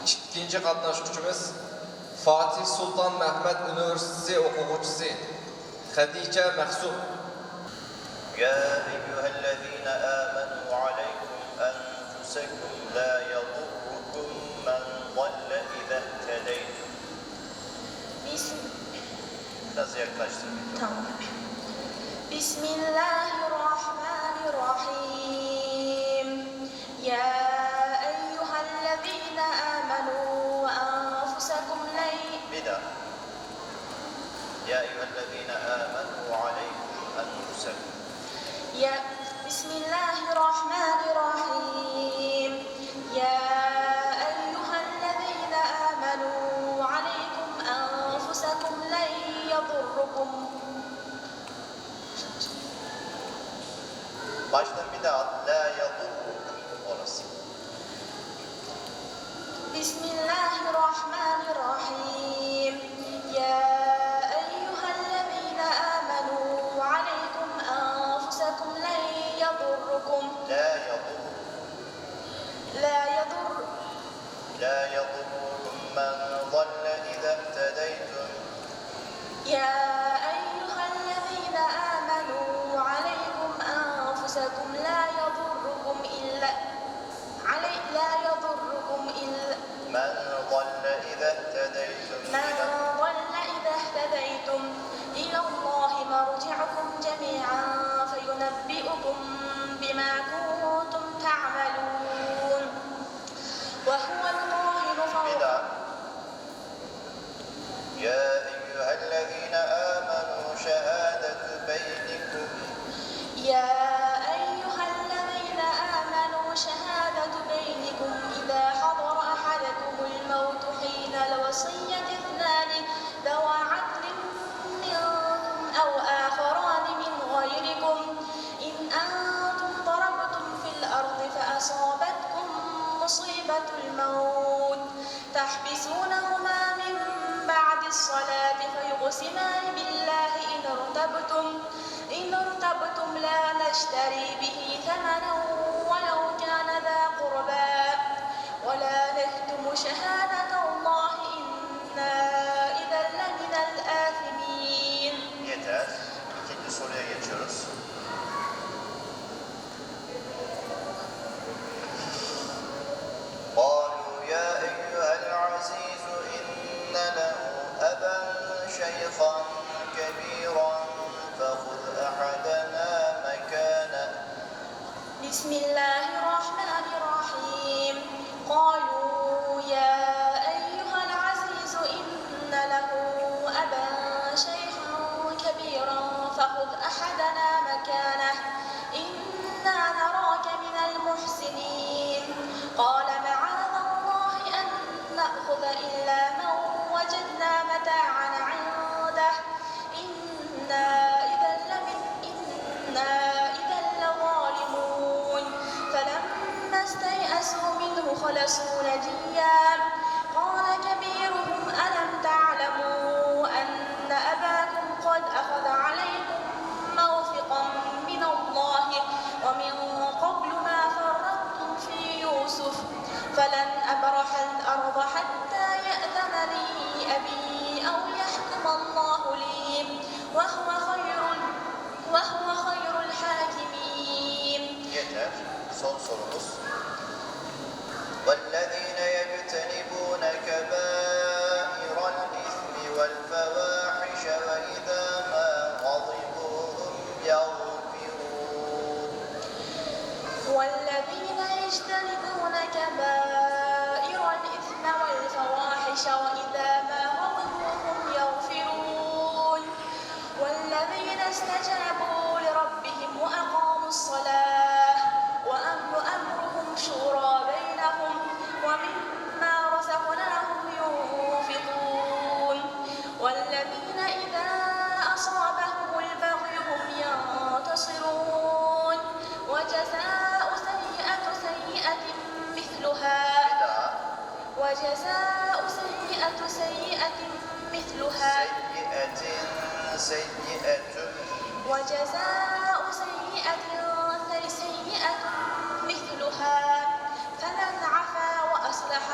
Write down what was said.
İkinci qatnaşqıcımız Fatih Sultan Mehmet Üniversitesi o'quvchisi Xadicha Mahsub. يا أيها الذين آمنوا عليكم أنفسكم لا يضركم من ضل إذا اهتديتم. Biraz yaklaştırın. Tamam. Bismillahirrahmanirrahim. Ya eyyühellezine amenu enfusakum Bir daha. Ya eyyühellezine amenu aleykum enfusakum. Ya Bismillahirrahmanirrahim. Ya eyyühellezine amenu aleykum enfusakum la yadurrukum. Baştan bir daha. La yadurrukum orası. Bismillahirrahmanirrahim. Ya eyyühellezine amenu aleykum enfusakum la yadurrukum. La yadurrukum. La yadurrukum men dalle idha ihtedeytum. Ya eyyühellezine amenu aleykum enfusakum la yadurrukum illa Men dalle idha ihtedeytum. من ضل إذا اهتديتم إلى الله مرجعكم جميعا فينبئكم بما كنتم تعملون وهو القاهر فوق. يا أيها الذين آمنوا شهادة بينكم. يا أيها الذين آمنوا شهادة بينكم إذا حضر أحدكم الموت حين الوصية اثنان ذوى عدل منكم أو آخران من غيركم إن أنتم ضربتم في الأرض فأصابتكم مصيبة الموت تحبسونهما من بعد الصلاة فيقسمان بالله إن ارتبتم لا نشتري به ثمنا ولو كان ذا قربى ولا نكتم شهادة الله إنا إذا لمن الآثمين. Yeter. İkinci soruya geçiyoruz. قالوا يا أيها العزيز إن له أبا شيخا كبيرا فخذ أحدنا مكانه. بسم الله الرحمن الرحيم. قالوا يا أيها العزيز إن له أبا شيخا كبيرا فخذ أحدنا مكانه إنا نراك من المحسنين. قال معاذ الله أن نأخذ إلا من وجدنا متاعنا عنده إنا إذا لظالمون. فلما استيئسوا منه خلصوا نجيا قال كبيرهم ألم تعلموا أن أباكم قد أخذ عليكم موثقا من الله ومن قبل ما فرطتم في يوسف فلن أبرح الأرض حتى يأذن لي أبي أو يحكم الله لي وهو خير الحاكمين. Yeter. Son sorumuz. والذين يجتنبون كبائر الإثم والفواحش وإذا ما غضبوا هم يغفرون. والذين يجتنبون كبائر الإثم والفواحش وإذا ما غضبوا هم يغفرون. والذين استجابوا لربهم وأقاموا الصلاة وأمرهم شورى بينهم ومما رزقناهم ينفقون. والذين إذا أصابهم البغي هم ينتصرون. وجزاء سيئة مثلها وجزاء سيئة مثلها فمن عفا وأصلح